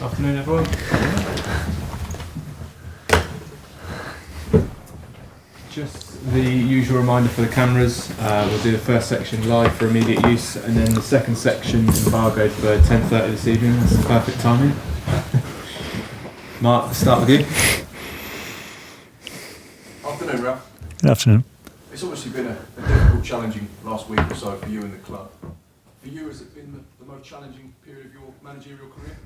Afternoon, everyone. Just the usual reminder for the cameras. We'll do the first section live for immediate use, and then the second section embargoed for 10:30 this evening. That's the perfect timing. Mark, start with you. Afternoon, Ralph. Good afternoon. It's obviously been a difficult, challenging last week or so for you and the club. For you, has it been the most challenging period of your managerial career?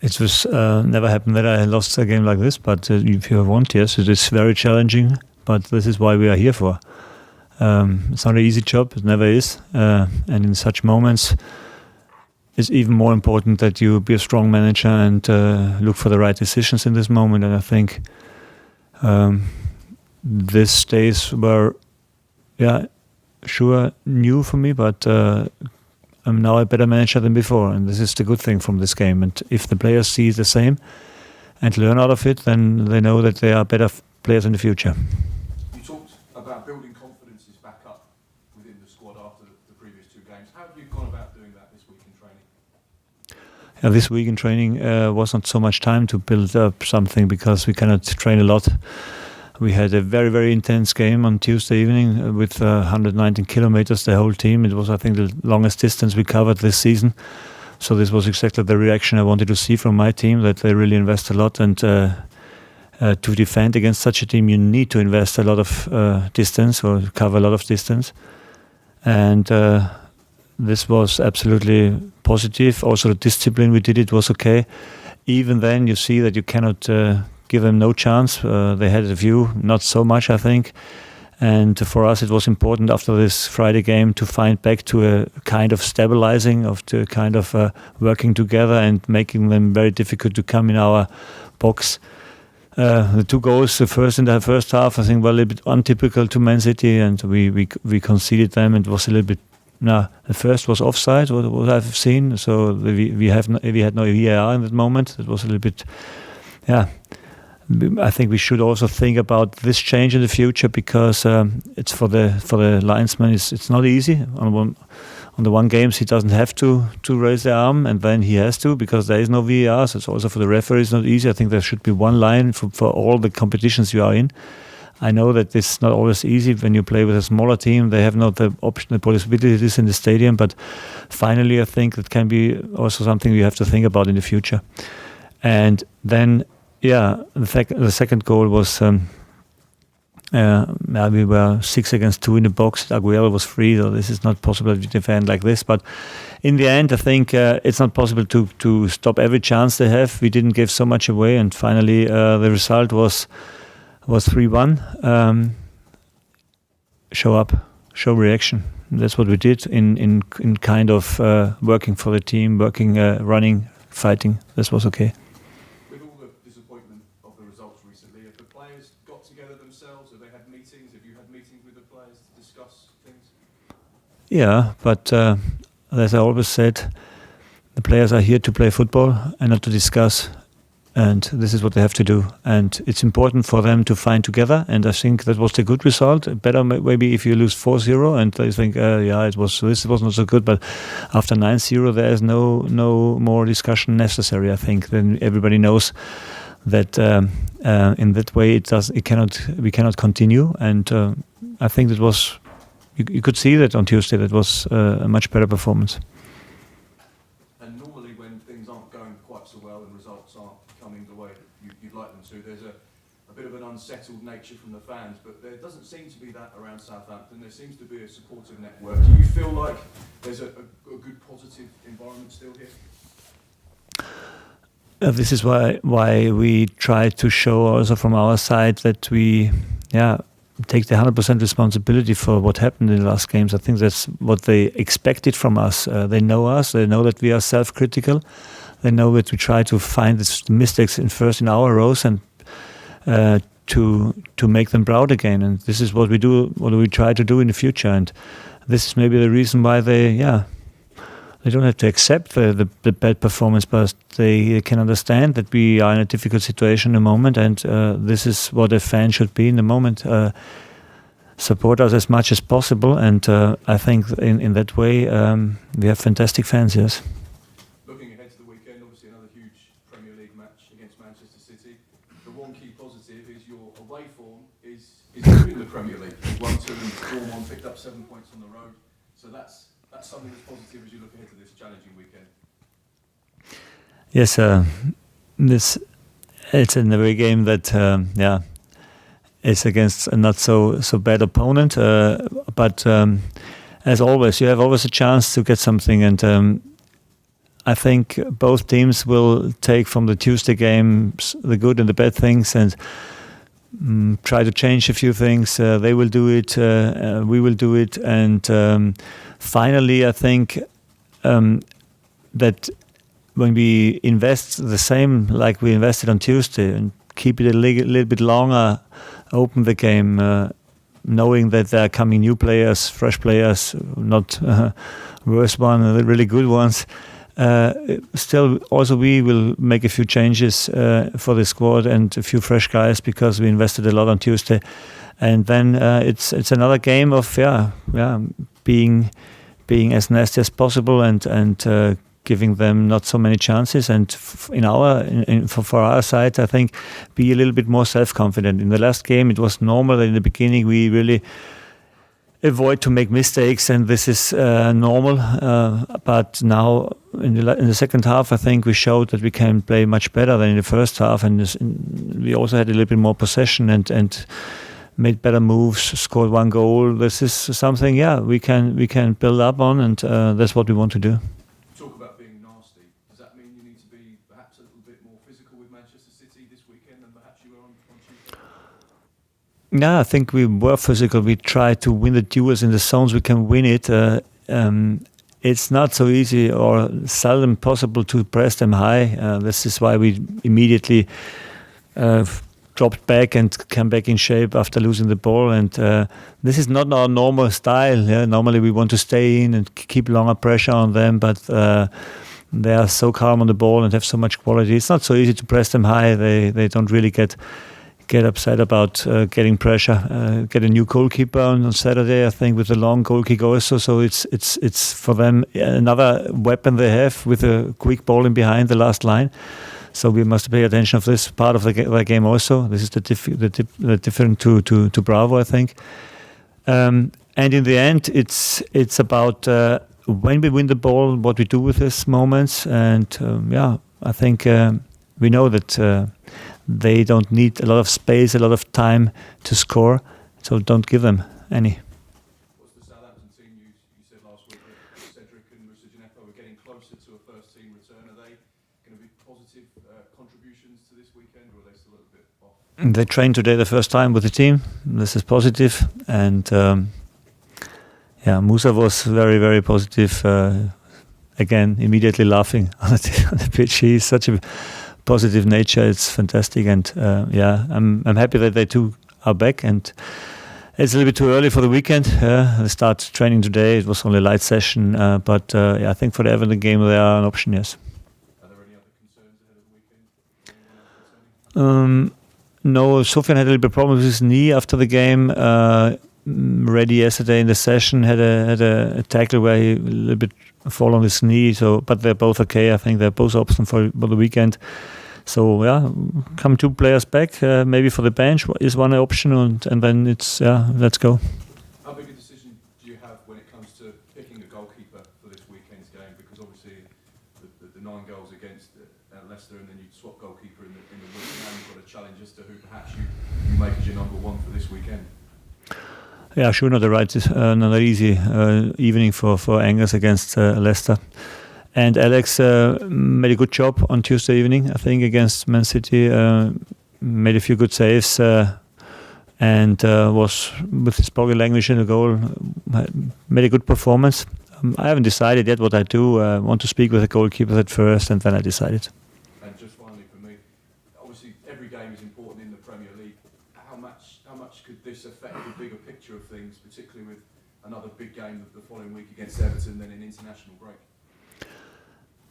It was never happened that I lost a game like this, but if you want, yes, it is very challenging, but this is why we are here for. It's not an easy job, it never is, and in such moments it's even more important that you be a strong manager and look for the right decisions in this moment. And I think these days were, new for me, but I'm now a better manager than before, and this is the good thing from this game. And if the players see the same and learn out of it, then they know that they are better players in the future. You talked about building confidences back up within the squad after the previous two games. How have you gone about doing that this week in training? This week in training was not so much time to build up something because we cannot train a lot. We had a very, very intense game on Tuesday evening with 119 kilometers, the whole team. It was, I think, the longest distance we covered this season. So this was exactly the reaction I wanted to see from my team, that they really invest a lot. And to defend against such a team, you need to invest a lot of distance or cover a lot of distance. And this was absolutely positive. Also, the discipline we did, it was okay. Even then, you see that you cannot give them no chance. They had a few, not so much, I think. And for us, it was important after this Friday game to find back to a kind of stabilizing, of to kind of working together and making them very difficult to come in our box. The two goals, the first in the first half, I think were a little bit untypical to Man City, and we conceded them. It was a little bit. No, the first was offside. What I've seen, so we had no VAR in that moment. It was a little bit, I think we should also think about this change in the future, because it's for the linesman. It's not easy. On the one games he doesn't have to raise the arm, and then he has to because there is no VAR. So it's also for the referees not easy. I think there should be one line for all the competitions you are in. I know that it's not always easy when you play with a smaller team. They have not the option, the possibilities in the stadium. But finally, I think that can be also something we have to think about in the future. And then. Yeah, the second goal was we were 6 against 2 in the box. Aguero was free, so this is not possible to defend like this. But in the end, I think it's not possible to stop every chance they have. We didn't give so much away, and finally the result was 3-1. Show up, show reaction. That's what we did in kind of working for the team, working, running, fighting. This was okay. Yeah, but as I always said, the players are here to play football and not to discuss, and this is what they have to do. And it's important for them to find together, and I think that was the good result. Better maybe if you lose 4-0 and they think, this was not so good, but after 9-0 there is no more discussion necessary, I think. Then everybody knows that in that way we cannot continue, and I think that was. You could see that on Tuesday. That was a much better performance. And normally when things aren't going quite so well and results aren't coming the way that you'd like them to, there's a bit of an unsettled nature from the fans, but there doesn't seem to be that around Southampton. There seems to be a supportive network. Do you feel like there's a good positive environment still here? This is why we try to show also from our side that we take the 100% responsibility for what happened in the last games. I think that's what they expected from us. They know us. They know that we are self-critical. They know that we try to find the mistakes first in our rows and to make them proud again. And this is what we do. What we try to do in the future. And this is maybe the reason why they don't have to accept the bad performance, but they can understand that we are in a difficult situation in the moment, and this is what a fan should be in the moment. support us as much as possible, and I think in that way we have fantastic fans. Yes. Looking ahead to the weekend, obviously another huge Premier League match against Manchester City. The one key positive is your away form is good in the Premier League. You've won 2 and drawn 1, picked up 7 points on the road. So that's something that's positive as you look ahead to this challenging weekend. Yes, it's in a game that it's against a not so bad opponent, but as always, you have always a chance to get something, and I think both teams will take from the Tuesday games the good and the bad things, and try to change a few things. They will do it, we will do it, and finally, I think that when we invest the same like we invested on Tuesday and keep it a little bit longer, open the game, knowing that there are coming new players, fresh players, not worse ones, really good ones. Still, also we will make a few changes for the squad and a few fresh guys because we invested a lot on Tuesday, and then it's another game of being as nasty as possible and giving them not so many chances, and for our side, I think be a little bit more self-confident. In the last game, it was normal that in the beginning we really avoid to make mistakes, and this is normal. But now in the second half, I think we showed that we can play much better than in the first half, and we also had a little bit more possession and made better moves, scored 1 goal. This is something, we can build up on, and that's what we want to do. Talk about being nasty. Does that mean you need to be perhaps a little bit more physical with Manchester City this weekend than perhaps you were on Tuesday? Yeah, I think we were physical. We tried to win the duels in the zones. We can win it. It's not so easy or seldom possible to press them high. This is why we immediately dropped back and came back in shape after losing the ball. And this is not our normal style. Yeah? Normally we want to stay in and keep longer pressure on them, but they are so calm on the ball and have so much quality. It's not so easy to press them high. They don't really get upset about getting pressure. Get a new goalkeeper on Saturday, I think, with a long goal kick also. So it's for them another weapon they have with a quick ball in behind the last line. So we must pay attention of this part of the game also. This is the different to Bravo, I think. And in the end, it's about when we win the ball, what we do with these moments. And I think we know that they don't need a lot of space, a lot of time to score. So don't give them any. What's the Southampton team? You said last week that Cedric and Musa were getting closer to a first-team return. Are they going to be positive contributions to this weekend, or are they still a little bit off? They trained today the first time with the team. This is positive. And Musa was very, very positive. Again, immediately laughing on the pitch. He's such a positive nature. It's fantastic. And I'm happy that they two are back. And it's a little bit too early for the weekend. They start training today. It was only a light session. But I think for the Everton game, they are an option, yes. Are there any other concerns ahead of the weekend? No, Sofian had a little bit of problem with his knee after the game. Ready yesterday in the session had a tackle where he a little bit fall on his knee. So, but they're both okay. I think they're both options for the weekend. So come 2 players back. Maybe for the bench is one option, and then it's let's go. How big a decision do you have when it comes to picking a goalkeeper for this weekend's game? Because obviously the 9 goals against Leicester, and then you swap goalkeeper in the week. Now you've got a challenge as to who perhaps you make as your number 1 for this weekend. Yeah, sure, not an easy evening for Angus against Leicester. And Alex made a good job on Tuesday evening, I think, against Man City. Made a few good saves and was, with his body language in the goal, made a good performance. I haven't decided yet what I do. I want to speak with the goalkeeper at first, and then I decided. And just finally for me, obviously every game is important in the Premier League. How much could this affect the bigger picture of things, particularly with another big game the following week against Everton, then an international break?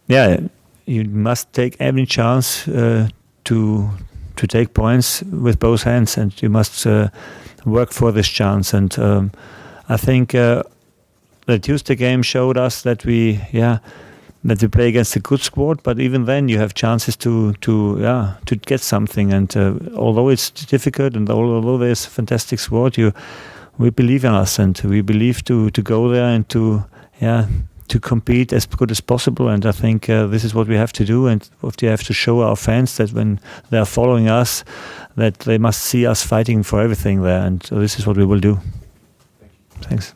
Yeah, you must take every chance to to take points with both hands, and you must work for this chance. And I think the Tuesday game showed us that we play against a good squad, but even then you have chances to get something. And although it's difficult, and although there's a fantastic squad, we believe in us, and we believe to go there and to compete as good as possible. And I think this is what we have to do, and what we have to show our fans, that when they are following us, that they must see us fighting for everything there. And so this is what we will do. Thank you. Thanks.